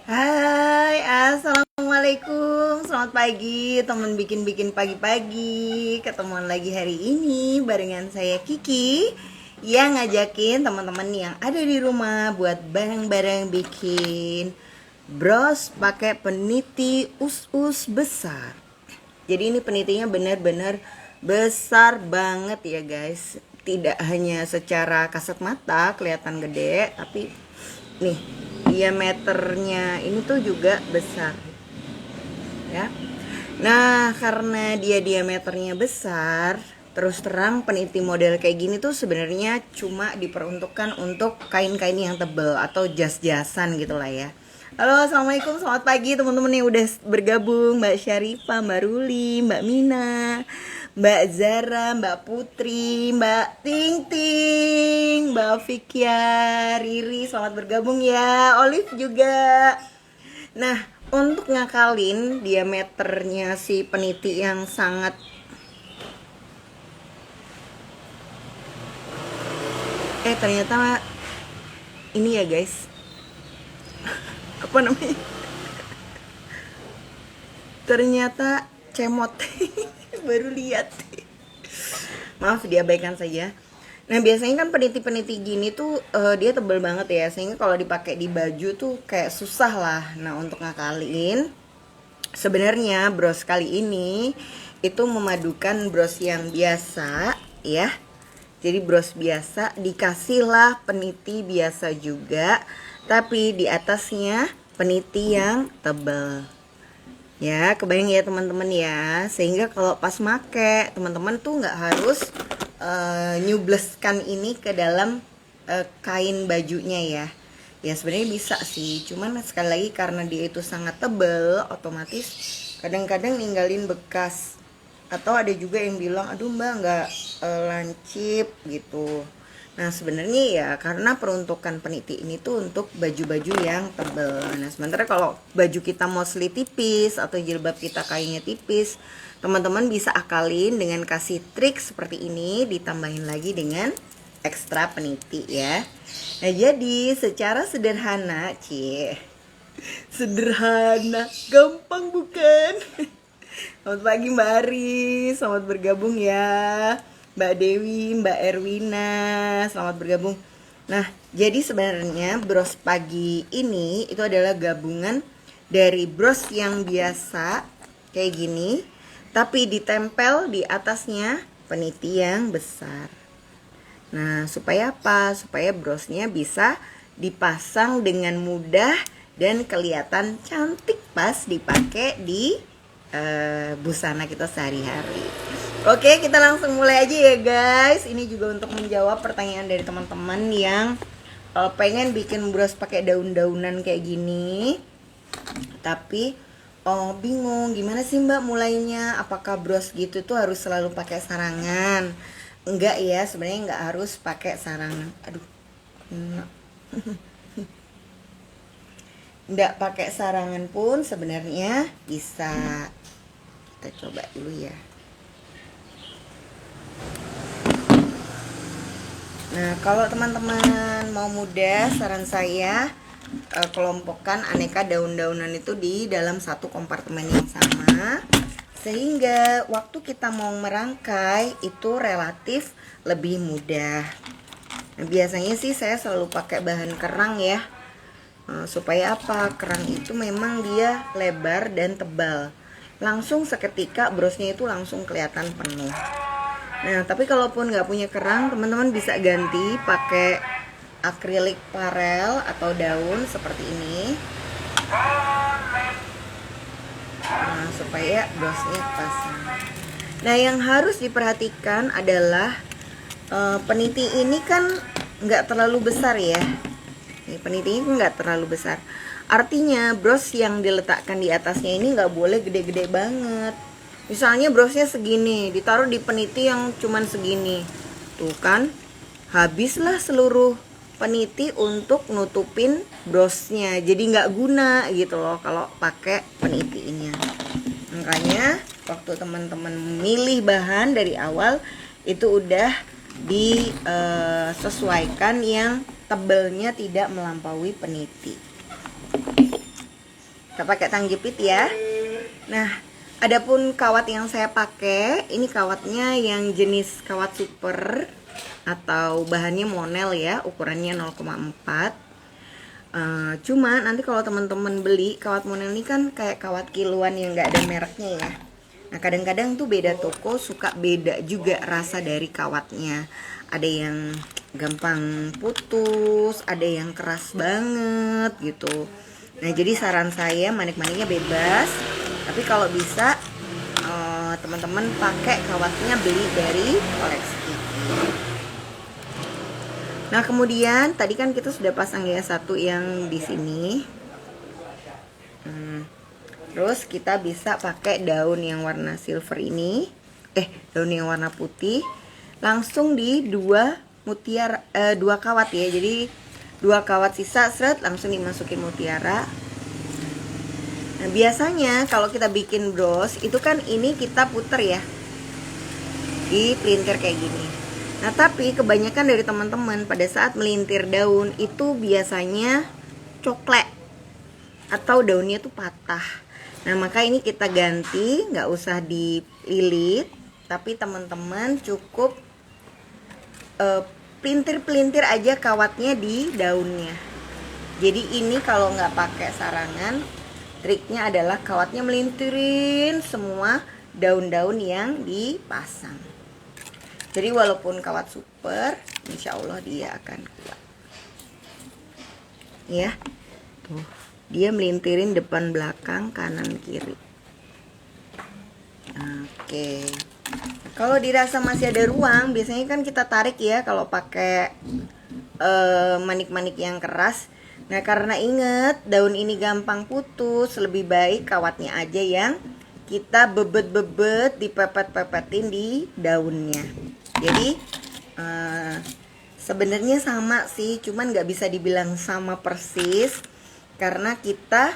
Hai, assalamualaikum. Selamat pagi, teman bikin-bikin pagi-pagi. Ketemuan lagi hari ini barengan saya Kiki yang ngajakin teman-teman yang ada di rumah buat bareng-bareng bikin bros pakai peniti us-us besar. Jadi ini penitinya benar-benar besar banget ya guys. Tidak hanya secara kasat mata kelihatan gede, tapi nih diameternya ini tuh juga besar ya. Nah, karena dia diameternya besar, terus terang peniti model kayak gini tuh sebenarnya cuma diperuntukkan untuk kain-kain yang tebel atau jas-jasan gitu lah ya. Halo, assalamualaikum, selamat pagi teman-teman yang udah bergabung. Mbak Syarifah, Mbak Ruli, Mbak Mina, Mbak Zara, Mbak Putri, Mbak Ting Ting, Mbak Fikya, Riri, selamat bergabung ya. Olive juga. Nah, untuk ngakalin diameternya si peniti yang sangat ternyata ini ya guys, apa namanya, ternyata cemot. Baru lihat, maaf diabaikan saja. Nah, biasanya kan peniti-peniti gini tuh dia tebel banget ya, sehingga kalau dipakai di baju tuh kayak susah lah. Nah, untuk ngakalin, sebenarnya bros kali ini itu memadukan bros yang biasa ya. Jadi bros biasa dikasihlah peniti biasa juga, tapi di atasnya peniti yang tebel. Ya, kebayang ya teman-teman ya. Sehingga kalau pas make, teman-teman tuh nggak harus nyubleskan ini ke dalam kain bajunya ya. Ya sebenarnya bisa sih, cuman sekali lagi karena dia itu sangat tebel, otomatis kadang-kadang ninggalin bekas. Atau ada juga yang bilang, aduh mbak nggak lancip gitu. Nah sebenarnya ya karena peruntukan peniti ini tuh untuk baju-baju yang tebel. Nah sementara kalau baju kita mostly tipis atau jilbab kita kainnya tipis, teman-teman bisa akalin dengan kasih trik seperti ini, ditambahin lagi dengan ekstra peniti ya. Nah jadi secara sederhana, sederhana, gampang bukan? Selamat pagi Mbak Ari, selamat bergabung ya. Mbak Dewi, Mbak Erwina, selamat bergabung. Nah, jadi sebenarnya bros pagi ini itu adalah gabungan dari bros yang biasa kayak gini, tapi ditempel di atasnya peniti yang besar. Nah, supaya apa? Supaya brosnya bisa dipasang dengan mudah dan kelihatan cantik pas dipakai di busana kita sehari-hari. Oke, kita langsung mulai aja ya guys. Ini juga untuk menjawab pertanyaan dari teman-teman yang pengen bikin bros pakai daun-daunan kayak gini, tapi bingung gimana sih mbak mulainya. Apakah bros gitu tuh harus selalu pakai sarangan? Enggak ya, sebenarnya enggak harus pakai sarangan. Aduh, enggak pakai sarangan pun sebenarnya bisa. Kita coba dulu ya. Nah, kalau teman-teman mau mudah, saran saya kelompokkan aneka daun-daunan itu di dalam satu kompartemen yang sama, sehingga waktu kita mau merangkai itu relatif lebih mudah. Nah, biasanya sih saya selalu pakai bahan kerang ya. Supaya apa? Kerang itu memang dia lebar dan tebal. Langsung seketika brosnya itu langsung kelihatan penuh. Nah, tapi kalaupun nggak punya kerang, teman-teman bisa ganti pakai akrilik parel atau daun seperti ini. Nah, supaya brosnya pasang. Nah, yang harus diperhatikan adalah peniti ini kan nggak terlalu besar ya. Ini peniti ini nggak terlalu besar. Artinya bros yang diletakkan di atasnya ini nggak boleh gede-gede banget. Misalnya brosnya segini, ditaruh di peniti yang cuman segini, tuh kan habislah seluruh peniti untuk nutupin brosnya. Jadi nggak guna gitu loh kalau pakai peniti ini. Makanya waktu teman-teman memilih bahan dari awal itu udah disesuaikan yang tebelnya tidak melampaui peniti. Kita pakai tang jepit ya. Nah, adapun kawat yang saya pakai, ini kawatnya yang jenis kawat super atau bahannya monel ya, ukurannya 0,4. Cuma nanti kalau teman-teman beli kawat monel ini kan kayak kawat kiloan yang nggak ada mereknya ya. Nah, kadang-kadang tuh beda toko suka beda juga rasa dari kawatnya. Ada yang gampang putus, ada yang keras banget gitu. Nah, jadi saran saya manik-maniknya bebas. Tapi kalau bisa teman-teman pakai kawatnya beli dari koleksi. Nah, kemudian tadi kan kita sudah pasang ya satu yang di sini. Terus kita bisa pakai daun yang warna silver ini, daun yang warna putih, langsung di dua kawat ya. Jadi 2 kawat sisa seret langsung dimasukin mutiara. Nah, biasanya kalau kita bikin bros itu kan ini kita puter ya di pelintir kayak gini. Nah, tapi kebanyakan dari teman-teman pada saat melintir daun itu biasanya coklek atau daunnya tuh patah. Nah, maka ini kita ganti, nggak usah dililit, tapi teman-teman cukup pelintir-pelintir aja kawatnya di daunnya. Jadi ini kalau nggak pakai sarangan, triknya adalah kawatnya melintirin semua daun-daun yang dipasang. Jadi walaupun kawat super, insya Allah dia akan kuat. Ya, tuh. Dia melintirin depan belakang kanan kiri. Oke. Kalau dirasa masih ada ruang, biasanya kan kita tarik ya kalau pakai manik-manik yang keras. Nah, karena inget daun ini gampang putus, lebih baik kawatnya aja yang kita bebet-bebet, dipepet-pepetin di daunnya. Jadi sebenarnya sama sih, cuman nggak bisa dibilang sama persis. Karena kita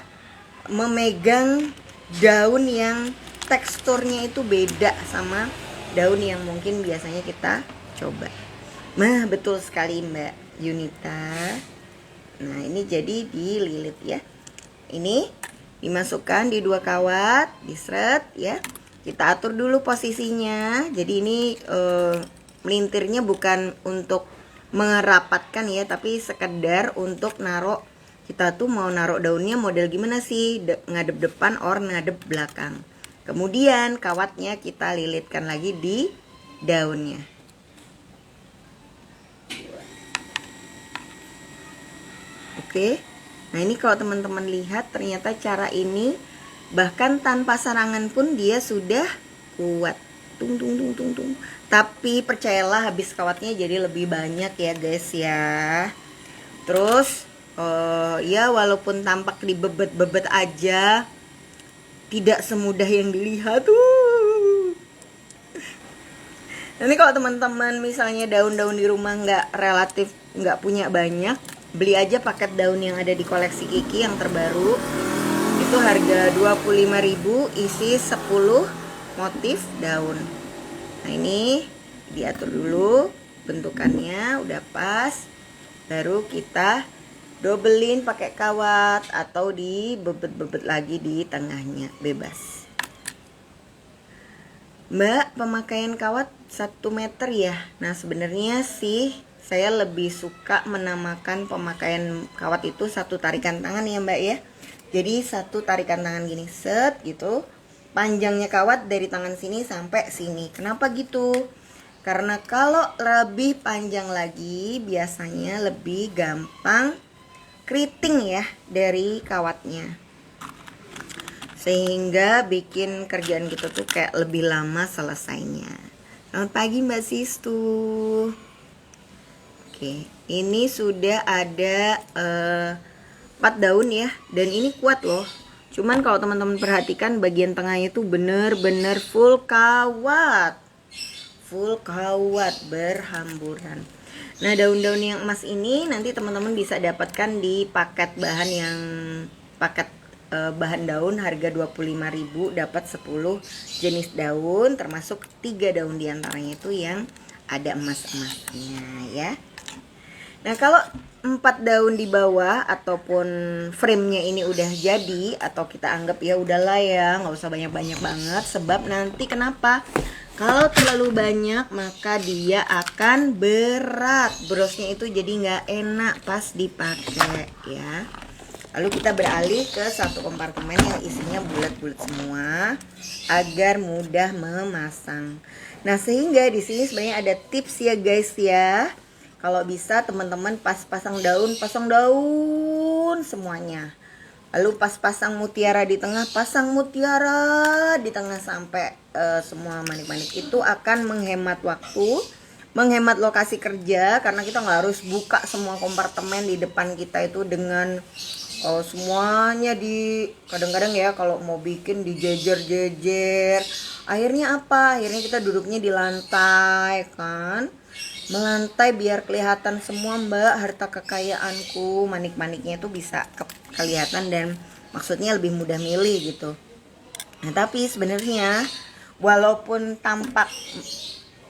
memegang daun yang teksturnya itu beda sama daun yang mungkin biasanya kita coba. Nah, betul sekali Mbak Yunita. Nah, ini jadi dililit ya. Ini dimasukkan di 2 kawat, diseret ya. Kita atur dulu posisinya. Jadi ini melintirnya bukan untuk merapatkan ya, tapi sekedar untuk naruh. Kita tuh mau naruh daunnya model gimana sih, ngadep depan or ngadep belakang. Kemudian kawatnya kita lilitkan lagi di daunnya. Oke. Nah, ini kalau teman-teman lihat ternyata cara ini bahkan tanpa sarangan pun dia sudah kuat. Tung tung tung tung tung. Tapi percayalah habis kawatnya jadi lebih banyak ya guys ya. Terus ya walaupun tampak dibebet-bebet aja, tidak semudah yang dilihat tuh. Nanti kalau teman-teman misalnya daun-daun di rumah nggak punya banyak, beli aja paket daun yang ada di koleksi Kiki yang terbaru. Itu harga 25.000, isi 10 motif daun. Nah, ini diatur dulu bentukannya udah pas, baru kita dobelin pakai kawat atau dibebet-bebet lagi di tengahnya, bebas. Mbak, pemakaian kawat 1 meter ya. Nah, sebenarnya sih saya lebih suka menamakan pemakaian kawat itu 1 tarikan tangan ya Mbak ya. Jadi 1 tarikan tangan gini, set gitu. Panjangnya kawat dari tangan sini sampai sini. Kenapa gitu? Karena kalau lebih panjang lagi biasanya lebih gampang keriting ya dari kawatnya, sehingga bikin kerjaan kita tuh kayak lebih lama selesainya. Selamat pagi Mbak Sistu. Oke, ini sudah ada 4 daun ya, dan ini kuat loh. Cuman kalau teman-teman perhatikan bagian tengahnya tuh bener-bener full kawat berhamburan. Nah, daun-daun yang emas ini nanti teman-teman bisa dapatkan di paket bahan daun harga 25.000, dapat 10 jenis daun, termasuk 3 daun diantaranya itu yang ada emas-emasnya ya. Nah kalau 4 daun di bawah ataupun frame-nya ini udah jadi, atau kita anggap ya udahlah ya, nggak usah banyak-banyak banget, sebab nanti kenapa? Kalau terlalu banyak maka dia akan berat, brosnya itu jadi nggak enak pas dipakai ya. Lalu kita beralih ke satu kompartemen yang isinya bulat-bulat semua agar mudah memasang. Nah sehingga di sini sebenarnya ada tips ya guys ya. Kalau bisa teman-teman pas pasang daun semuanya. Lalu pas pasang mutiara di tengah, pasang mutiara di tengah sampai semua manik-manik. Itu akan menghemat waktu, menghemat lokasi kerja, karena kita nggak harus buka semua kompartemen di depan kita itu dengan semuanya di, kadang-kadang ya kalau mau bikin dijejer-jejer. Akhirnya apa? Akhirnya kita duduknya di lantai kan. Melantai biar kelihatan semua mbak harta kekayaanku, manik-maniknya itu bisa kelihatan dan maksudnya lebih mudah milih gitu. Nah tapi sebenarnya walaupun tampak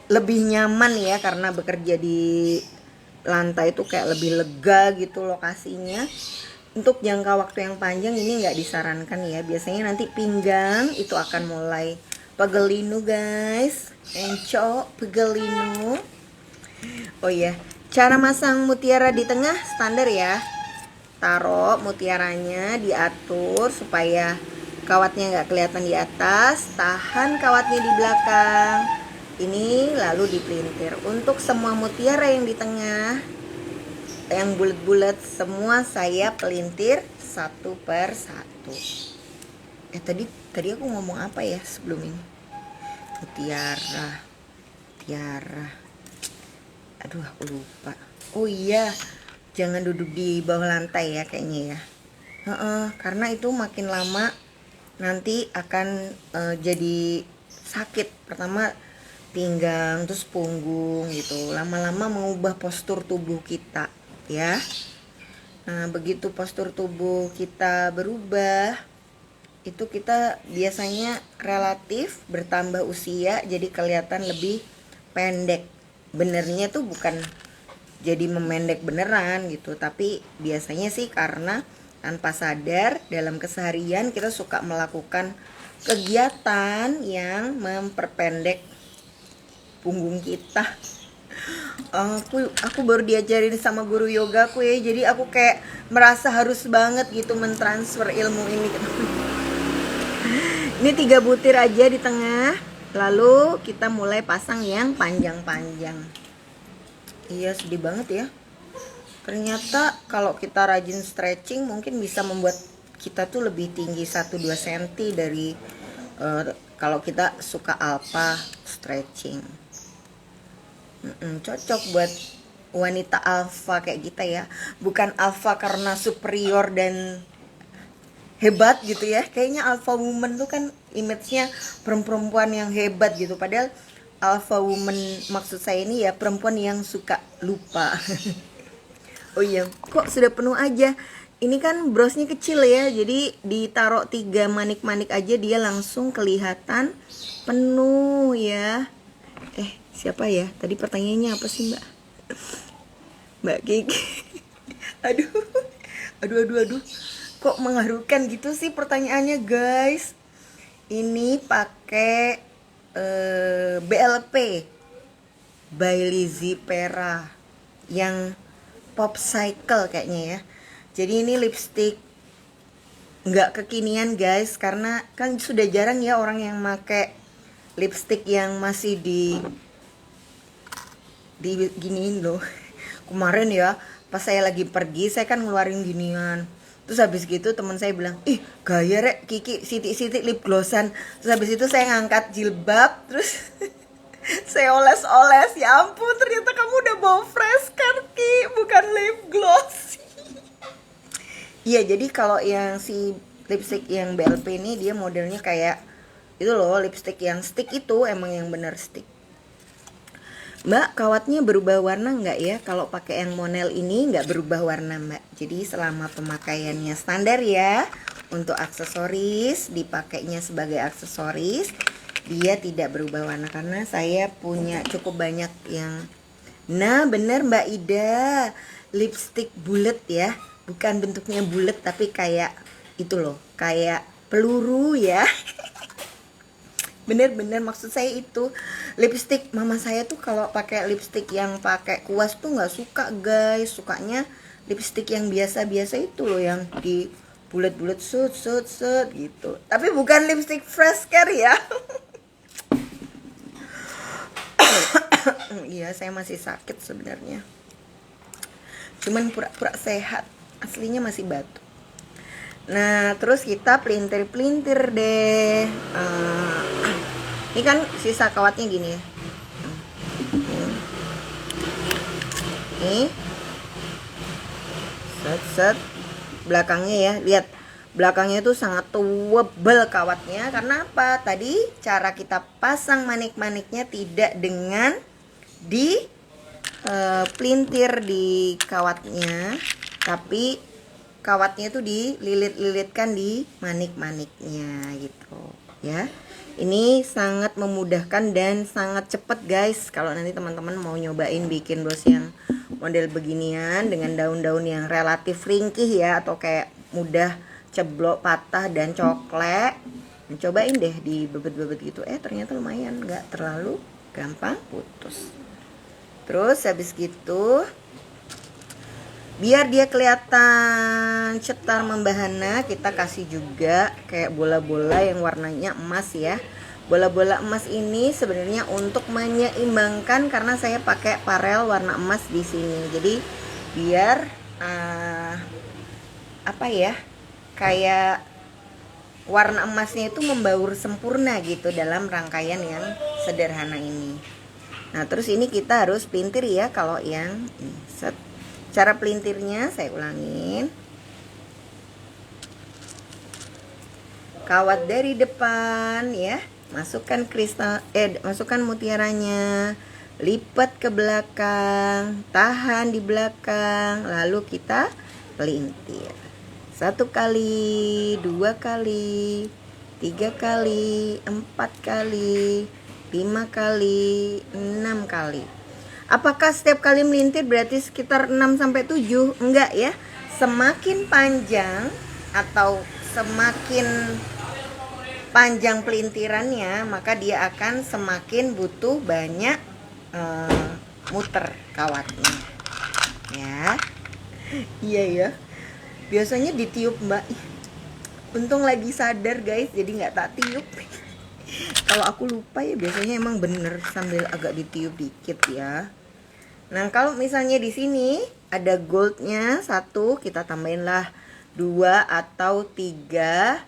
lebih nyaman ya karena bekerja di lantai itu kayak lebih lega gitu lokasinya, untuk jangka waktu yang panjang ini nggak disarankan ya. Biasanya nanti pinggang itu akan mulai pegelinu guys, enco pegelinu. Oh iya, cara masang mutiara di tengah standar ya. Taruh mutiaranya, diatur supaya kawatnya nggak kelihatan di atas, tahan kawatnya di belakang. Ini lalu dipelintir. Untuk semua mutiara yang di tengah, yang bulat-bulat semua saya pelintir satu per satu. Tadi aku ngomong apa ya sebelum ini? Mutiara. Aduh aku lupa. Oh iya, jangan duduk di bawah lantai ya kayaknya ya. Karena itu makin lama nanti akan jadi sakit. Pertama pinggang, terus punggung gitu. Lama-lama mengubah postur tubuh kita ya. Nah begitu postur tubuh kita berubah, itu kita biasanya relatif bertambah usia, jadi kelihatan lebih pendek. Benernya tuh bukan jadi memendek beneran gitu, tapi biasanya sih karena tanpa sadar dalam keseharian kita suka melakukan kegiatan yang memperpendek punggung kita. Aku baru diajarin sama guru yoga aku ya, jadi aku kayak merasa harus banget gitu mentransfer ilmu ini. Ini 3 butir aja di tengah. Lalu kita mulai pasang yang panjang-panjang. Iya sedih banget ya. Ternyata kalau kita rajin stretching mungkin bisa membuat kita tuh lebih tinggi 1-2 cm dari kalau kita suka alpha stretching. Cocok buat wanita alpha kayak kita ya. Bukan alpha karena superior dan hebat gitu ya. Kayaknya alpha woman tuh kan image-nya perempuan yang hebat gitu. Padahal alpha woman maksud saya ini ya perempuan yang suka lupa. Oh iya, kok sudah penuh aja. Ini kan brosnya kecil ya, jadi ditaruh 3 manik-manik aja dia langsung kelihatan penuh ya. Siapa ya? Tadi pertanyaannya apa sih mbak? Mbak Kiki. Aduh. Kok mengharukan gitu sih pertanyaannya guys. Ini pakai BLP by Lizzy Pera yang Pop Cycle kayaknya ya. Jadi ini lipstick nggak kekinian guys, karena kan sudah jarang ya orang yang pakai lipstick yang masih di giniin loh. Kemarin ya pas saya lagi pergi saya kan ngeluarin ginian. Terus habis gitu teman saya bilang, ih gaya rek Kiki sitik-sitik lip glossan. Terus habis itu saya ngangkat jilbab, terus saya oles-oles. Ya ampun ternyata kamu udah bawa fresh card Ki, bukan lip gloss. Iya jadi kalau yang si lipstick yang BLP ini dia modelnya kayak itu loh, lipstick yang stick itu emang yang bener stick. Mbak, kawatnya berubah warna nggak ya? Kalau pakai yang Monel ini nggak berubah warna mbak. Jadi selama pemakaiannya standar ya. Untuk aksesoris, dipakainya sebagai aksesoris, dia tidak berubah warna. Karena saya punya cukup banyak yang... Nah bener Mbak Ida, lipstick bulat ya, bukan bentuknya bulat tapi kayak itu loh, kayak peluru ya. Bener-bener maksud saya itu lipstick mama saya tuh kalau pakai lipstick yang pakai kuas tuh nggak suka guys, sukanya lipstick yang biasa-biasa itu loh, yang di bulat-bulat set gitu. Tapi bukan lipstick fresh care ya. Iya, saya masih sakit sebenarnya. Cuman pura-pura sehat, aslinya masih batuk. Nah, terus kita pelintir-pelintir deh. Ini kan sisa kawatnya gini ya. Nih. Set belakangnya ya, lihat belakangnya tuh sangat tebal kawatnya. Karena apa? Tadi cara kita pasang manik-maniknya tidak dengan di pelintir di kawatnya, tapi kawatnya tuh dililit-lilitkan di manik-maniknya gitu ya. Ini sangat memudahkan dan sangat cepet guys. Kalau nanti teman-teman mau nyobain bikin bros yang model beginian dengan daun-daun yang relatif ringkih ya, atau kayak mudah ceblok, patah dan coklek, cobain deh di bebet-bebet gitu. Ternyata lumayan, nggak terlalu gampang putus. Terus habis gitu, biar dia kelihatan cetar membahana, kita kasih juga kayak bola-bola yang warnanya emas ya. Bola-bola emas ini sebenarnya untuk menyeimbangkan, karena saya pakai parel warna emas di sini. Jadi biar apa ya, kayak warna emasnya itu membaur sempurna gitu dalam rangkaian yang sederhana ini. Nah, terus ini kita harus pelintir ya. Kalau yang ini, set. Cara pelintirnya saya ulangin. Kawat dari depan ya, masukkan kristal, masukkan mutiaranya, lipat ke belakang, tahan di belakang, lalu kita pelintir. 1 kali, 2 kali, 3 kali, 4 kali, 5 kali, 6 kali. Apakah setiap kali melintir berarti sekitar 6-7? Enggak ya. Semakin panjang atau semakin panjang pelintirannya, maka dia akan semakin butuh banyak muter kawatnya. Ya. Iya ya. Biasanya ditiup Mbak. Untung lagi sadar guys, jadi nggak tak tiup. Kalau aku lupa ya biasanya emang bener sambil agak ditiup dikit ya. Nah, kalau misalnya di sini ada goldnya 1, kita tambahinlah 2 atau 3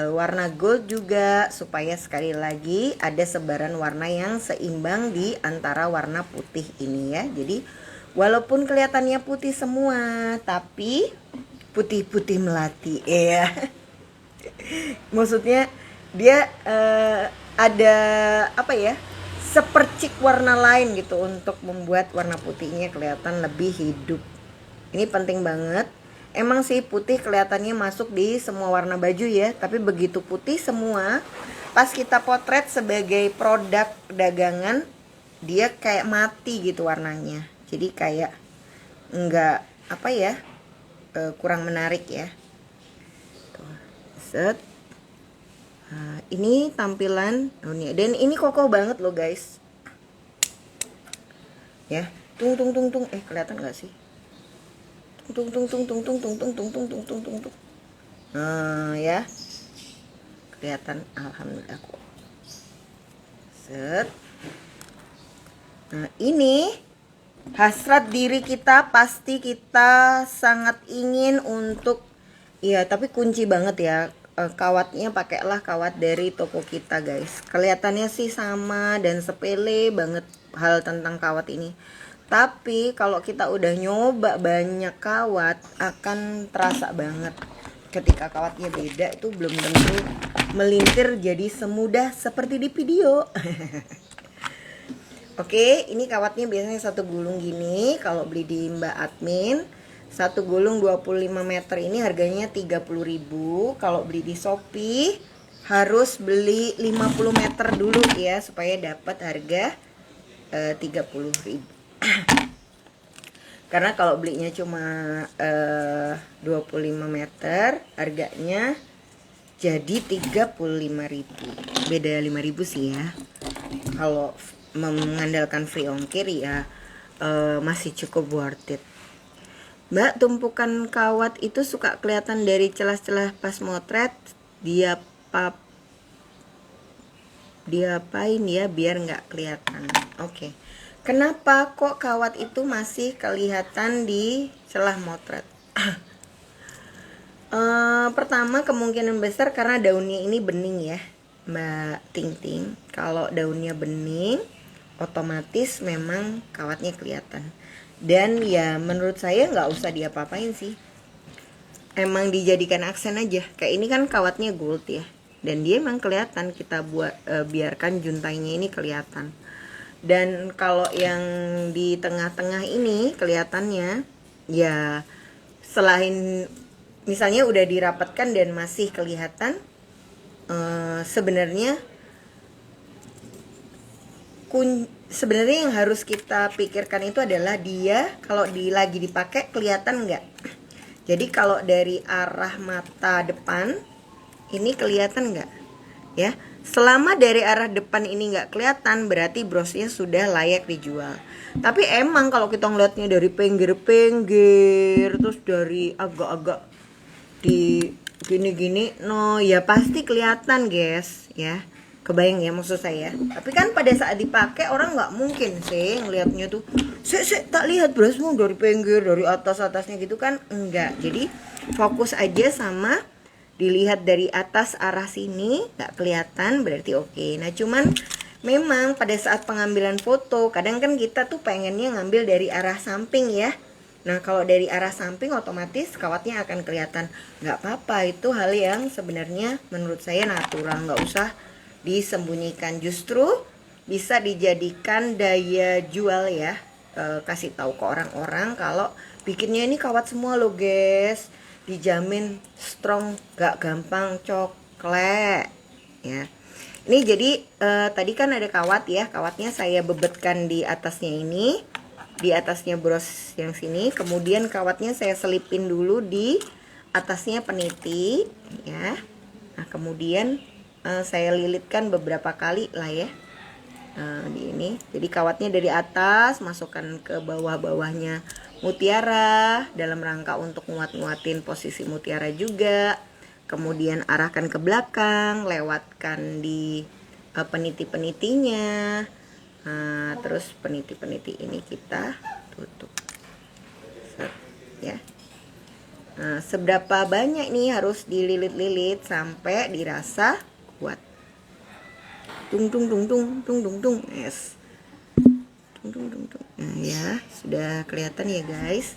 warna gold juga, supaya sekali lagi ada sebaran warna yang seimbang di antara warna putih ini ya. Jadi walaupun kelihatannya putih semua, tapi putih-putih melati ya. Maksudnya dia ada apa ya, sepercik warna lain gitu untuk membuat warna putihnya kelihatan lebih hidup. Ini penting banget. Emang sih putih kelihatannya masuk di semua warna baju ya, tapi begitu putih semua, pas kita potret sebagai produk dagangan, dia kayak mati gitu warnanya. Jadi kayak enggak apa ya, kurang menarik ya. Tuh, set. Nah, ini tampilan dan ini kokoh banget loh guys. Ya, tung kelihatan nggak sih? Tung. Ya. Kelihatan, alhamdulillah kok. Set. Nah, ini hasrat diri kita, pasti kita sangat ingin untuk, iya tapi kunci banget ya. Kawatnya pakailah kawat dari toko kita guys. Kelihatannya sih sama dan sepele banget hal tentang kawat ini, tapi kalau kita udah nyoba banyak kawat akan terasa banget. Ketika kawatnya beda itu belum tentu melintir jadi semudah seperti di video. Oke, ini kawatnya biasanya 1 gulung gini. Kalau beli di Mbak Admin, 1 gulung 25 meter ini harganya 30.000. Kalau beli di Shopee harus beli 50 meter dulu ya, supaya dapat harga 30.000. Karena kalau belinya cuma 25 meter, harganya jadi 35.000. Beda 5.000 sih ya. Kalau mengandalkan free ongkir ya masih cukup worth it. Mbak, tumpukan kawat itu suka kelihatan dari celah-celah pas motret. Diapain ya biar nggak kelihatan. Oke. Kenapa kok kawat itu masih kelihatan di celah motret? Pertama, kemungkinan besar karena daunnya ini bening ya, Mbak Ting Ting. Kalau daunnya bening, otomatis memang kawatnya kelihatan. Dan ya menurut saya nggak usah diapa-apain sih. Emang dijadikan aksen aja. Kayak ini kan kawatnya gold ya. Dan dia emang kelihatan, kita buat biarkan juntainya ini kelihatan. Dan kalau yang di tengah-tengah ini kelihatannya ya, selain misalnya udah dirapatkan dan masih kelihatan, sebenarnya yang harus kita pikirkan itu adalah dia kalau lagi dipakai kelihatan nggak. Jadi kalau dari arah mata depan ini kelihatan nggak ya. Selama dari arah depan ini nggak kelihatan, berarti brosnya sudah layak dijual. Tapi emang kalau kita ngeliatnya dari pinggir-pinggir, terus dari agak-agak di gini-gini, no ya pasti kelihatan guys ya. Kebayang ya maksud saya. Tapi kan pada saat dipakai orang nggak mungkin sih ngelihatnya tuh, tak lihat brosmu dari pinggir, dari atasnya gitu kan, enggak. Jadi fokus aja sama dilihat dari atas arah sini nggak kelihatan berarti oke. Nah cuman memang pada saat pengambilan foto kadang kan kita tuh pengennya ngambil dari arah samping ya. Nah kalau dari arah samping otomatis kawatnya akan kelihatan. Nggak apa-apa, itu hal yang sebenarnya menurut saya natural, nggak usah disembunyikan, justru bisa dijadikan daya jual ya. Kasih tahu ke orang-orang kalau bikinnya ini kawat semua loh guys, dijamin strong, gak gampang coklat ya. Ini jadi tadi kan ada kawat ya, kawatnya saya bebetkan di atasnya ini, di atasnya bros yang sini, kemudian kawatnya saya selipin dulu di atasnya peniti ya. Nah kemudian saya lilitkan beberapa kali lah ya di ini. Jadi kawatnya dari atas masukkan ke bawah-bawahnya mutiara dalam rangka untuk nguat-nguatin posisi mutiara juga. Kemudian arahkan ke belakang, lewatkan di peniti-penitinya. Terus peniti-peniti ini kita tutup. Set, ya. Nah, seberapa banyak nih harus dililit-lilit sampai dirasa kuat. Tung tung tung tung tung tung tung. Yes. Tung tung tung tung. Nah, ya, sudah kelihatan ya, guys.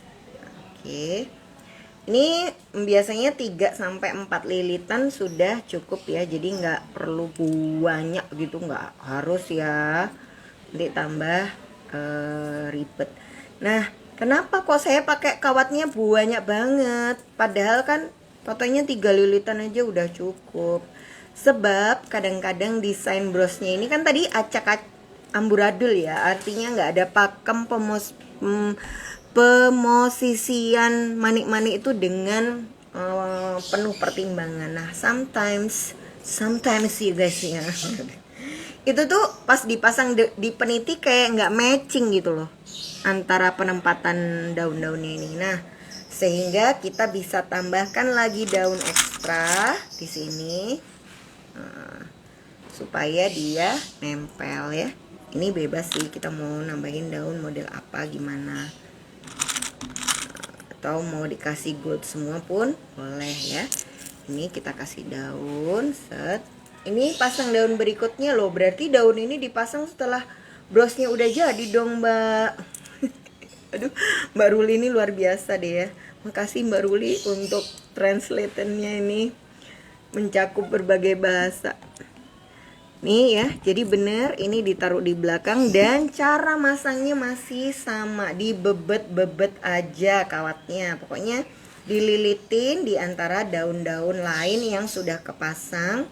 Oke. Ini biasanya 3 sampai 4 lilitan sudah cukup ya. Jadi nggak perlu banyak gitu, nggak harus ya. Nanti tambah ribet. Nah, kenapa kok saya pakai kawatnya banyak banget? Padahal kan fotonya 3 lilitan aja udah cukup. Sebab kadang-kadang desain brosnya ini kan tadi acak amburadul ya, artinya nggak ada pakem pemosisian manik-manik itu dengan penuh pertimbangan. Nah, sometimes you guys ya, itu tuh pas dipasang di peniti kayak nggak matching gitu loh antara penempatan daun-daunnya ini. Nah, sehingga kita bisa tambahkan lagi daun ekstra di sini supaya dia nempel ya. Ini bebas sih, kita mau nambahin daun model apa gimana, atau mau dikasih gold semua pun boleh ya. Ini kita kasih daun, set. Ini pasang daun berikutnya loh, berarti daun ini dipasang setelah brosnya udah jadi dong Mbak. Aduh, Mbak Ruli ini luar biasa deh ya. Makasih Mbak Ruli untuk translatornya ini, mencakup berbagai bahasa. Nih ya, jadi bener ini ditaruh di belakang dan cara masangnya masih sama, dibebet-bebet aja kawatnya. Pokoknya dililitin di antara daun-daun lain yang sudah kepasang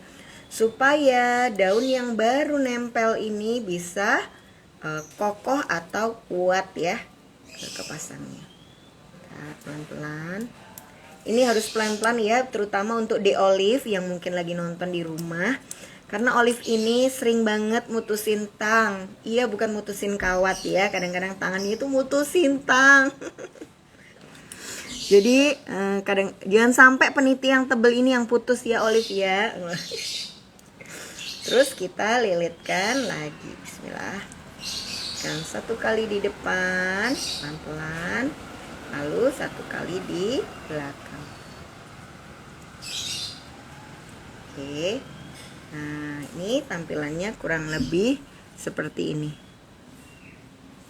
supaya daun yang baru nempel ini bisa kokoh atau kuat ya kepasangnya. Nah, pelan-pelan. Ini harus pelan-pelan ya, terutama untuk The Olive yang mungkin lagi nonton di rumah. Karena Olive ini sering banget mutusin tang. Iya, bukan mutusin kawat ya. Kadang-kadang tangannya itu mutusin tang. Jadi kadang jangan sampai peniti yang tebel ini yang putus ya Olive ya. Terus kita lilitkan lagi. Bismillah. Dan 1 kali di depan, pelan-pelan. Lalu 1 kali di belakang. Oke. Nah, ini tampilannya kurang lebih seperti ini.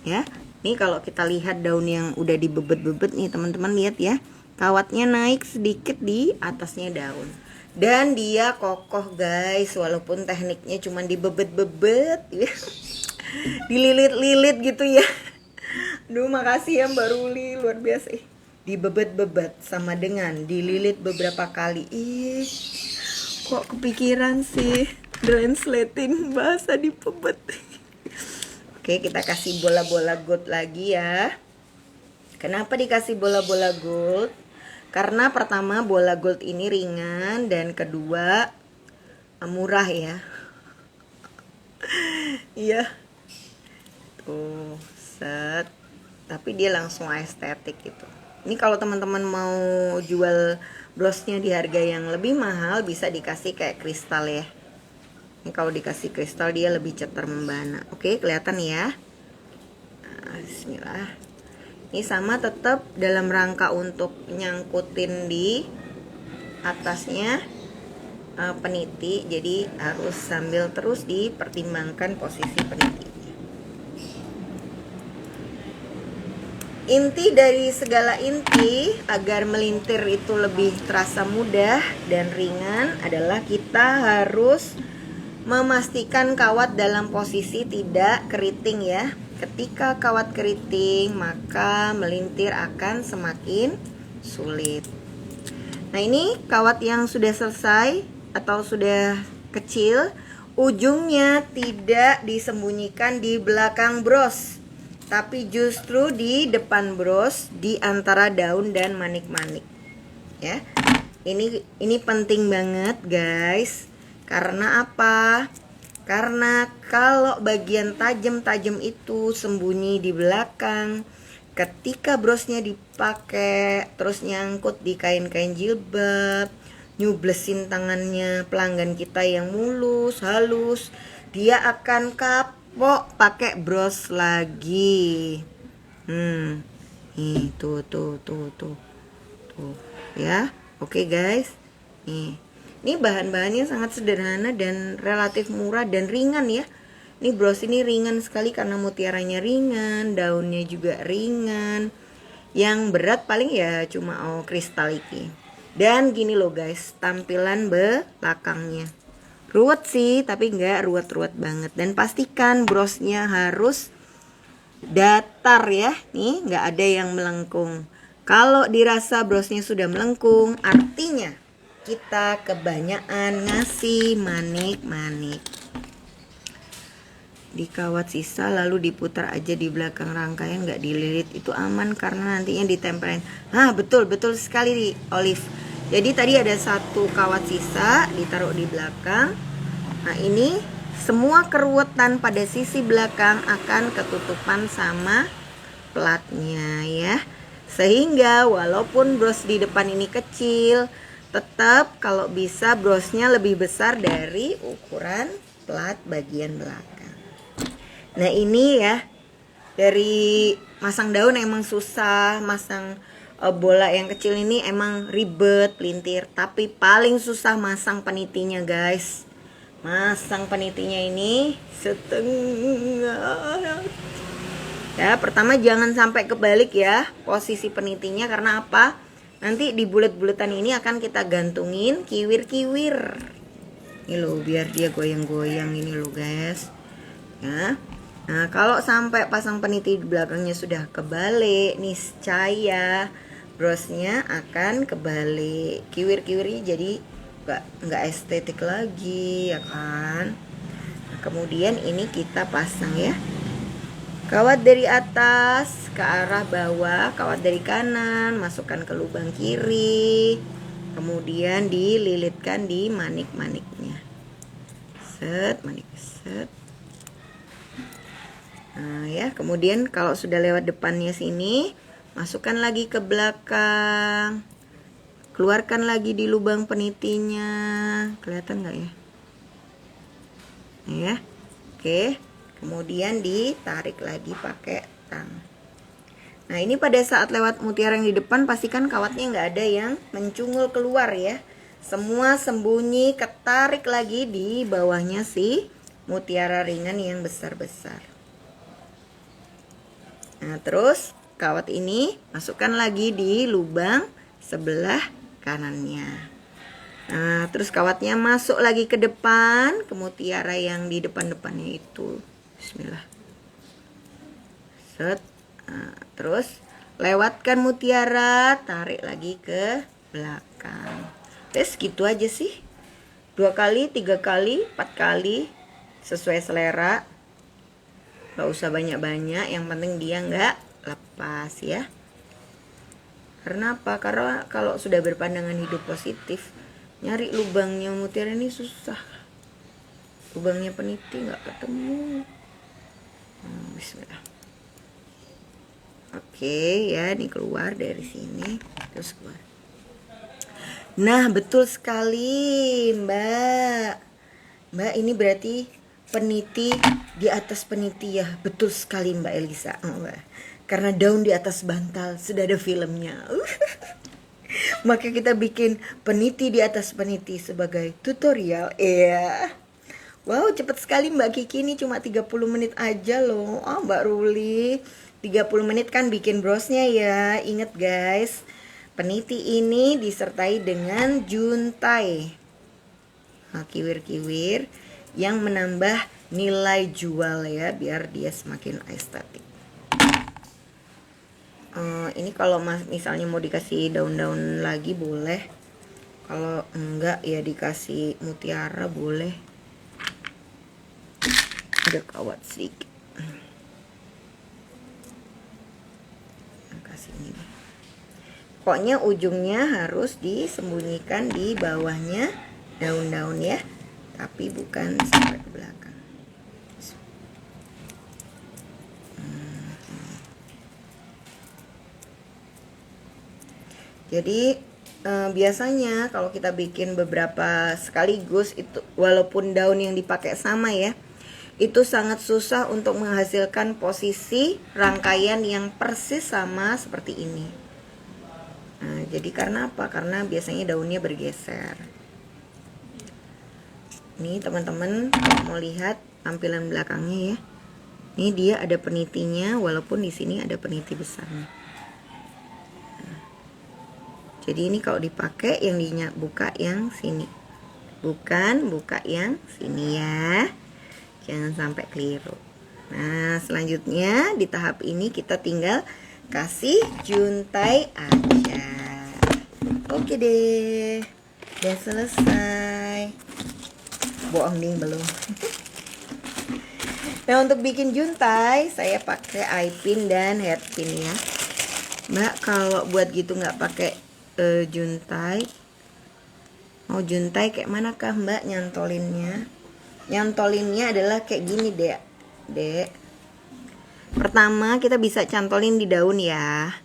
Ya. Ini kalau kita lihat daun yang udah dibebet-bebet nih, teman-teman lihat ya. Kawatnya naik sedikit di atasnya daun. Dan dia kokoh, guys, walaupun tekniknya cuma dibebet-bebet ya. Dililit-lilit gitu ya. Duh, makasih ya Mbak Ruli, luar biasa. Dibebet-bebet sama dengan dililit beberapa kali. Ih, kok kepikiran sih translatein bahasa dibebet. Oke, kita kasih bola-bola gold lagi ya. Kenapa dikasih bola-bola gold? Karena pertama bola gold ini ringan, dan kedua murah ya. Iya. Tuh, set. Tapi dia langsung estetik gitu. Ini kalau teman-teman mau jual blosnya di harga yang lebih mahal, bisa dikasih kayak kristal ya. Ini kalau dikasih kristal dia lebih cetar membana. Oke, kelihatan ya. Nah, bismillah. Ini sama tetap dalam rangka untuk nyangkutin di atasnya peniti. Jadi harus sambil terus dipertimbangkan posisi peniti. Inti dari segala inti agar melintir itu lebih terasa mudah dan ringan adalah kita harus memastikan kawat dalam posisi tidak keriting ya. Ketika kawat keriting, maka melintir akan semakin sulit. Nah, ini kawat yang sudah selesai atau sudah kecil, ujungnya tidak disembunyikan di belakang bros, tapi justru di depan bros, di antara daun dan manik-manik ya. Ini penting banget guys. Karena apa? Karena kalau bagian tajam-tajam itu sembunyi di belakang, ketika brosnya dipakai terus nyangkut di kain-kain jilbab, nyublesin tangannya pelanggan kita yang mulus, halus, dia akan kapok pakai bros lagi. Nih, tuh ya. Oke guys. Nih. Ini bahan-bahannya sangat sederhana dan relatif murah dan ringan ya. Ini bros ini ringan sekali karena mutiaranya ringan, daunnya juga ringan. Yang berat paling ya cuma kristal iki. Dan gini loh guys, tampilan belakangnya. Ruwet sih, tapi nggak ruwet-ruwet banget. Dan pastikan brosnya harus datar ya. Nih, nggak ada yang melengkung. Kalau dirasa brosnya sudah melengkung, artinya kita kebanyakan ngasih manik-manik. Dikawat sisa lalu diputar aja di belakang rangkaian, nggak dililit, itu aman karena nantinya ditempelin. Nah, betul sekali Olive. Jadi tadi ada 1 kawat sisa ditaruh di belakang. Nah, ini semua keruwetan pada sisi belakang akan ketutupan sama platnya ya. Sehingga walaupun bros di depan ini kecil, tetap kalau bisa brosnya lebih besar dari ukuran plat bagian belakang. Nah, ini ya, dari masang daun emang susah, masang bola yang kecil ini emang ribet, pelintir. Tapi paling susah masang penitinya guys. Masang penitinya ini setengah. Ya, pertama jangan sampai kebalik ya posisi penitinya. Karena apa? Nanti di bulet-buletan ini akan kita gantungin kiwir-kiwir. Ini loh, biar dia goyang-goyang ini loh guys. Ya. Nah, kalau sampai pasang peniti di belakangnya sudah kebalik, niscaya brosnya akan kebalik. Kiwir-kiwirnya jadi nggak estetik lagi ya kan. Nah, kemudian ini kita pasang ya. Kawat dari atas ke arah bawah, kawat dari kanan masukkan ke lubang kiri, kemudian dililitkan di manik-maniknya. Set, manik, set. Nah ya, kemudian kalau sudah lewat depannya sini, masukkan lagi ke belakang, keluarkan lagi di lubang penitinya. Kelihatan nggak ya? Ya, oke. Kemudian ditarik lagi pakai tang. Nah ini pada saat lewat mutiara yang di depan, pastikan kawatnya nggak ada yang mencungul keluar ya. Semua sembunyi, ketarik lagi di bawahnya si mutiara ringan yang besar-besar. Nah terus kawat ini masukkan lagi di lubang sebelah kanannya. Nah terus kawatnya masuk lagi ke depan, ke mutiara yang di depan-depannya itu. Bismillah. Set. Nah, terus lewatkan mutiara, tarik lagi ke belakang. Terus gitu aja sih. 2 kali, 3 kali, 4 kali, sesuai selera. Gak usah banyak-banyak, yang penting dia nggak lepas ya. Karena apa? Karena kalau sudah berpandangan hidup positif, nyari lubangnya mutiara ini susah. Lubangnya peniti nggak ketemu. Bismillah. Oke ya, ini keluar dari sini, terus keluar. Nah betul sekali Mbak. Mbak ini berarti peniti di atas peniti ya. Betul sekali Mbak Elisa. Karena daun di atas bantal sudah ada filmnya. Maka kita bikin peniti di atas peniti sebagai tutorial. Iya. Wow, cepet sekali Mbak Kiki, ini cuma 30 menit aja loh. Mbak Ruli, 30 menit kan bikin brosnya ya. Ingat guys, peniti ini disertai dengan juntai. Nah, kiwir-kiwir yang menambah nilai jual ya, biar dia semakin estetik. Ini kalau misalnya mau dikasih daun-daun lagi boleh. Kalau enggak ya dikasih mutiara boleh. Ada kawat sedikit. Kasih ini. Pokoknya ujungnya harus disembunyikan di bawahnya daun-daun ya, tapi bukan sampai ke belakang. Jadi biasanya kalau kita bikin beberapa sekaligus itu, walaupun daun yang dipakai sama ya, itu sangat susah untuk menghasilkan posisi rangkaian yang persis sama seperti ini. Nah, jadi karena apa? Karena biasanya daunnya bergeser. Nih teman-teman, mau lihat tampilan belakangnya ya. Ini dia ada penitinya, walaupun di sini ada peniti besarnya. Nah, jadi ini kalau dipakai yang buka yang sini, bukan buka yang sini ya. Jangan sampai keliru. Nah selanjutnya di tahap ini kita tinggal kasih juntai aja. Oke deh, udah selesai. Bohong nih belum. Nah untuk bikin juntai saya pakai eye pin dan head pin ya. Mbak kalau buat gitu nggak pakai juntai, mau juntai kayak manakah Mbak nyantolinnya? Nyantolinnya adalah kayak gini dek. Pertama kita bisa cantolin di daun ya,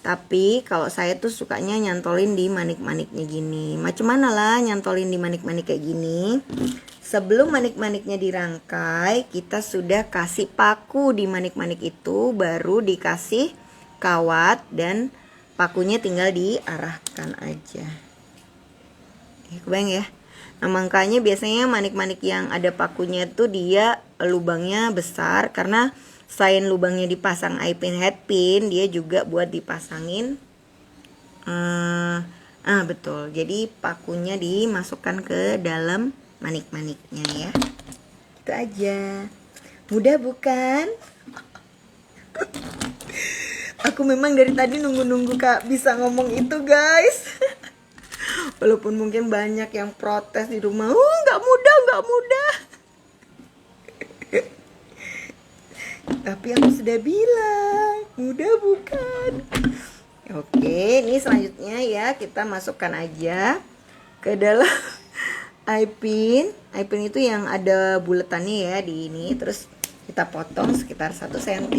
tapi kalau saya tuh sukanya nyantolin di manik-maniknya gini. Macam mana lah nyantolin di manik-manik kayak gini? Sebelum manik-maniknya dirangkai, kita sudah kasih paku di manik-manik itu, baru dikasih kawat dan pakunya tinggal diarahkan aja. Kebayang ya? Nah makanya biasanya manik-manik yang ada pakunya tuh dia lubangnya besar, karena selain lubangnya dipasang eye pin head pin, dia juga buat dipasangin betul, jadi pakunya dimasukkan ke dalam manik-maniknya ya. Itu aja. Mudah bukan? Aku memang dari tadi nunggu-nunggu Kak bisa ngomong itu guys. Walaupun mungkin banyak yang protes di rumah, nggak mudah. Tapi aku sudah bilang, mudah bukan? Oke, ini selanjutnya ya kita masukkan aja ke dalam eye pin. Eye pin itu yang ada buletannya ya di ini. Terus kita potong sekitar 1 cm.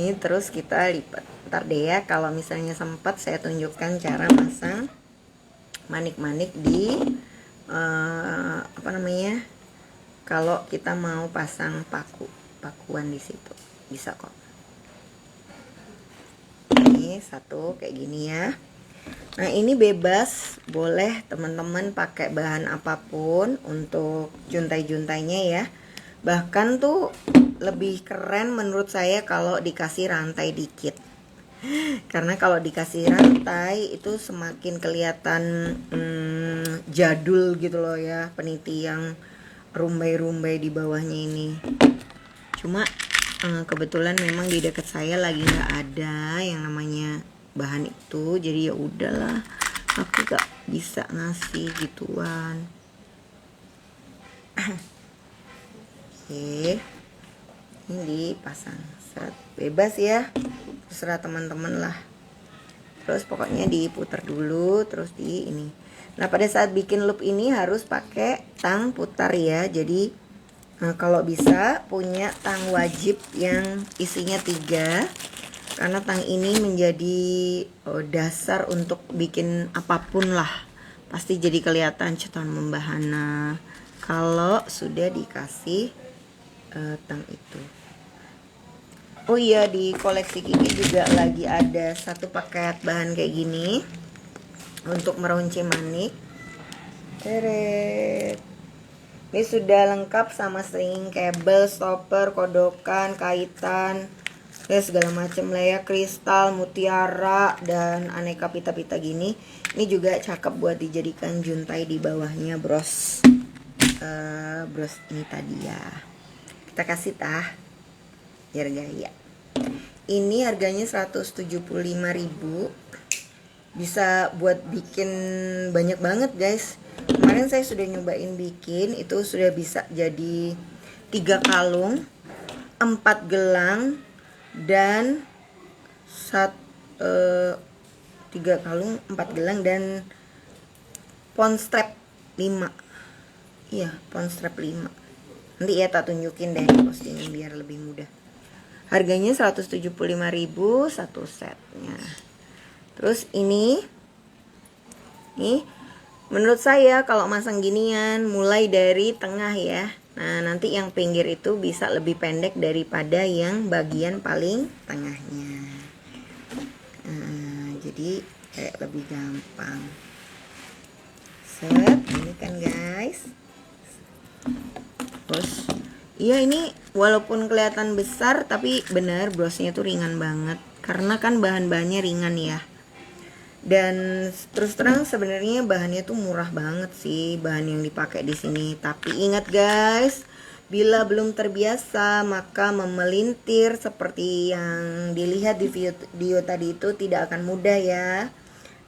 Ini terus kita lipat. Ntar deh ya, kalau misalnya sempat saya tunjukkan cara masang manik-manik di apa namanya, kalau kita mau pasang pakuan di situ bisa kok. Ini satu kayak gini ya. Nah ini bebas, boleh teman-teman pakai bahan apapun untuk juntai-juntainya ya. Bahkan tuh lebih keren menurut saya kalau dikasih rantai dikit. Karena kalau dikasih rantai itu semakin kelihatan jadul gitu loh ya, peniti yang rumbai-rumbai di bawahnya ini. Cuma kebetulan memang di dekat saya lagi nggak ada yang namanya bahan itu, jadi ya udahlah, aku gak bisa ngasih gituan. Oke, ini dipasang set, bebas ya, terserah teman-teman lah. Terus pokoknya diputar dulu, terus di ini. Nah pada saat bikin loop ini harus pakai tang putar ya. Jadi kalau bisa punya tang wajib yang isinya 3, karena tang ini menjadi dasar untuk bikin apapun lah. Pasti jadi kelihatan ceton membahana kalau sudah dikasih tang itu. Oh iya, di koleksi Kiki juga lagi ada 1 paket bahan kayak gini untuk meronce manik. Teret. Ini sudah lengkap sama string, kabel, stopper, kodokan, kaitan, ya segala macam lah ya, kristal, mutiara, dan aneka pita-pita gini. Ini juga cakep buat dijadikan juntai di bawahnya bros. Bros ini tadi ya. Kita kasih tah biar gaya. Ini harganya 175.000. Bisa buat bikin banyak banget guys. Kemarin saya sudah nyobain bikin, itu sudah bisa jadi 3 kalung, 4 gelang, dan 3 kalung, 4 gelang, dan pon strap 5. Iya, pon strap 5. Nanti ya tak tunjukin deh postingnya biar lebih mudah. Harganya 175.000 satu setnya. Terus ini menurut saya kalau masang ginian mulai dari tengah ya. Nah nanti yang pinggir itu bisa lebih pendek daripada yang bagian paling tengahnya. Jadi kayak lebih gampang. Set, ini kan guys. Terus iya, ini walaupun kelihatan besar tapi benar brosnya tuh ringan banget. Karena kan bahan-bahannya ringan ya. Dan terus terang sebenarnya bahannya tuh murah banget sih bahan yang dipakai di sini. Tapi ingat guys, bila belum terbiasa maka memelintir seperti yang dilihat di video tadi itu tidak akan mudah ya.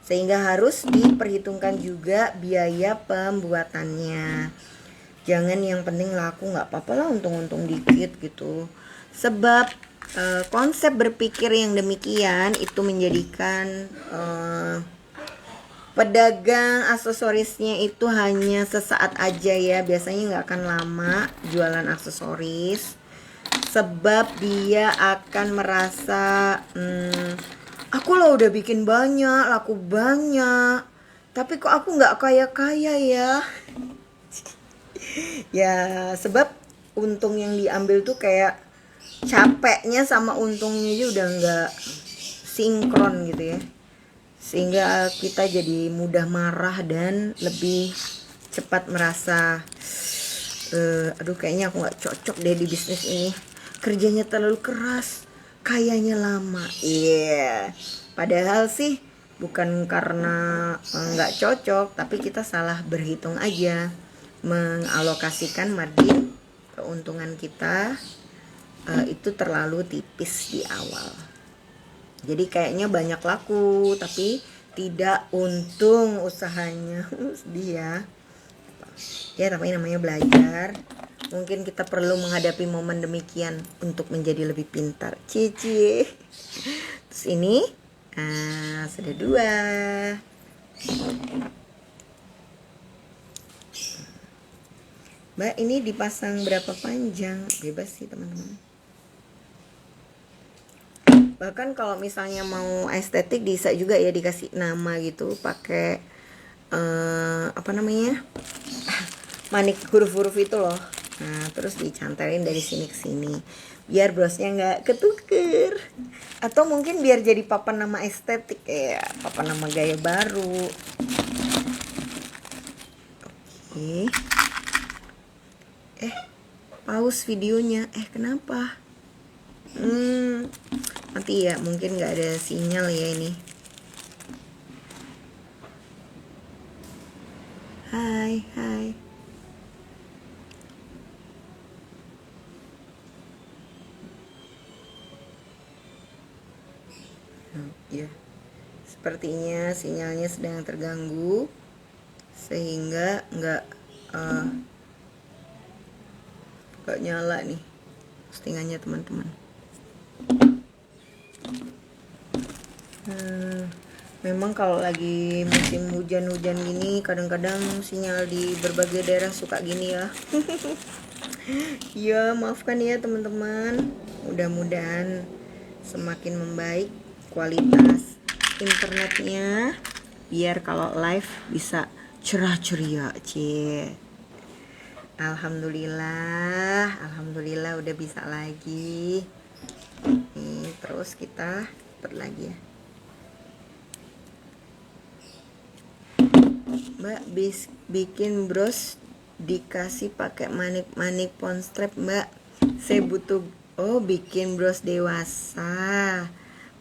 Sehingga harus diperhitungkan juga biaya pembuatannya. Jangan yang penting laku, nggak apa-apa lah untung-untung dikit gitu. Sebab konsep berpikir yang demikian itu menjadikan pedagang aksesorisnya itu hanya sesaat aja ya. Biasanya nggak akan lama jualan aksesoris, sebab dia akan merasa aku lah udah bikin banyak, laku banyak, tapi kok aku nggak kaya-kaya ya. Ya sebab untung yang diambil tuh kayak capeknya sama untungnya aja udah nggak sinkron gitu ya, sehingga kita jadi mudah marah dan lebih cepat merasa aduh kayaknya aku nggak cocok deh di bisnis ini, kerjanya terlalu keras, kayaknya lama. Iya, padahal sih bukan karena nggak cocok, tapi kita salah berhitung aja, mengalokasikan margin keuntungan kita itu terlalu tipis di awal. Jadi kayaknya banyak laku tapi tidak untung usahanya. Sedih ya. Ya tapi namanya belajar. Mungkin kita perlu menghadapi momen demikian untuk menjadi lebih pintar. Cici. Terus ini sudah 2. Mbak, ini dipasang berapa panjang? Bebas sih teman-teman. Bahkan kalau misalnya mau estetik bisa juga ya dikasih nama gitu, pakai apa namanya, manik huruf-huruf itu loh. Nah terus dicantelin dari sini ke sini biar brosnya nggak ketuker, atau mungkin biar jadi papan nama estetik ya, papan nama gaya baru. Oke. Pause videonya. Kenapa? Mati ya, mungkin nggak ada sinyal ya ini. Hai. Ya, sepertinya sinyalnya sedang terganggu sehingga nggak nyala nih postingannya teman-teman. Memang kalau lagi musim hujan-hujan gini kadang-kadang sinyal di berbagai daerah suka gini ya. Ya maafkan ya teman-teman, mudah-mudahan semakin membaik kualitas internetnya biar kalau live bisa cerah ceria. Alhamdulillah udah bisa lagi. Nih, terus kita lagi ya. Mbak, bikin bros dikasih pakai manik pon strap Mbak. Saya butuh bikin bros dewasa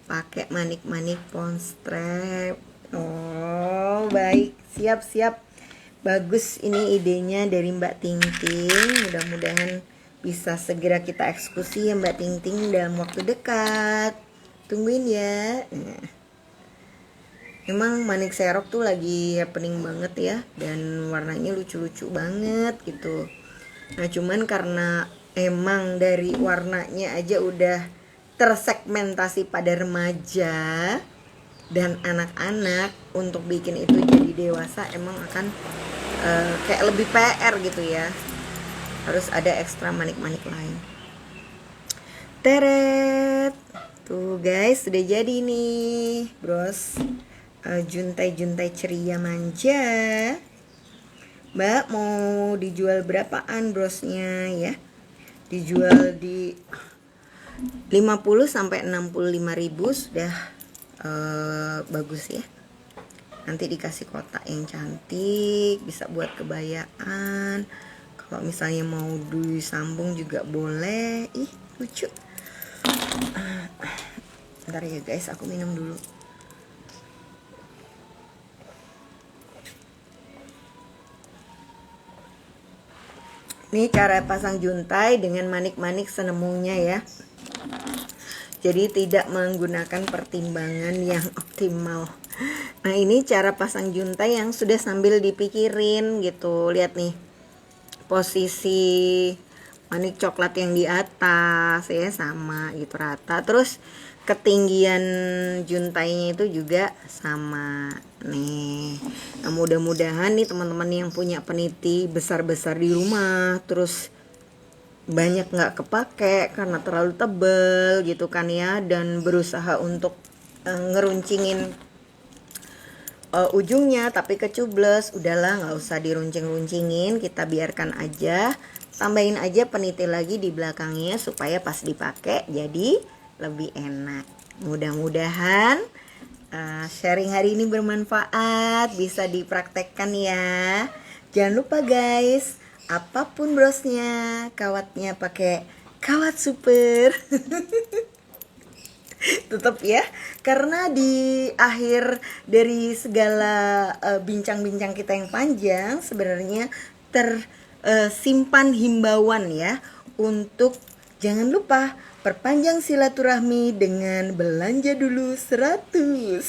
pakai manik pon strap. Oh baik, siap. Bagus, ini idenya dari Mbak Ting Ting. Mudah-mudahan bisa segera kita eksekusi ya Mbak Ting Ting dalam waktu dekat. Tungguin ya. Emang manik serok tuh lagi happening banget ya, dan warnanya lucu-lucu banget gitu. Nah cuman karena emang dari warnanya aja udah tersegmentasi pada remaja dan anak-anak, untuk bikin itu jadi dewasa emang akan kayak lebih PR gitu ya. Harus ada ekstra manik-manik lain. Teret. Tuh guys, sudah jadi nih bros. Juntai-juntai ceria manja. Mbak mau dijual berapaan brosnya ya? Dijual di 50 sampai 65 ribu sudah bagus ya. Nanti dikasih kotak yang cantik, bisa buat kebayaan. Kalau misalnya mau disambung juga boleh. Ih lucu. Bentar ya guys, aku minum dulu. Ini cara pasang juntai dengan manik-manik senemungnya ya. Jadi tidak menggunakan pertimbangan yang optimal. Nah ini cara pasang juntai yang sudah sambil dipikirin gitu. Lihat nih, posisi manik coklat yang di atas ya sama gitu rata. Terus ketinggian juntainya itu juga sama nih. Nah mudah-mudahan nih teman-teman yang punya peniti besar-besar di rumah, terus banyak nggak kepake karena terlalu tebel gitu kan ya, dan berusaha untuk ngeruncingin ujungnya tapi kecubles, udahlah nggak usah diruncing-runcingin, kita biarkan aja, tambahin aja peniti lagi di belakangnya supaya pas dipakai jadi lebih enak. Mudah-mudahan sharing hari ini bermanfaat, bisa dipraktekkan ya. Jangan lupa guys, apapun brosnya, kawatnya pakai kawat super. Tetap ya, karena di akhir dari segala bincang-bincang kita yang panjang sebenarnya tersimpan himbauan ya, untuk jangan lupa perpanjang silaturahmi dengan belanja dulu 100.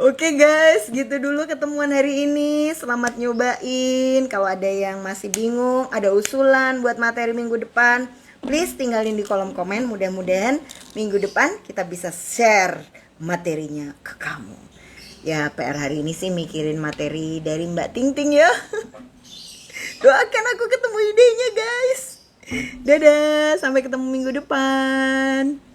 Oke guys, gitu dulu ketemuan hari ini. Selamat nyobain. Kalau ada yang masih bingung, ada usulan buat materi minggu depan, please tinggalin di kolom komen. Mudah-mudahan minggu depan kita bisa share materinya ke kamu. Ya, PR hari ini sih mikirin materi dari Mbak Ting Ting ya. Doakan aku ketemu idenya guys. Dadah, sampai ketemu minggu depan.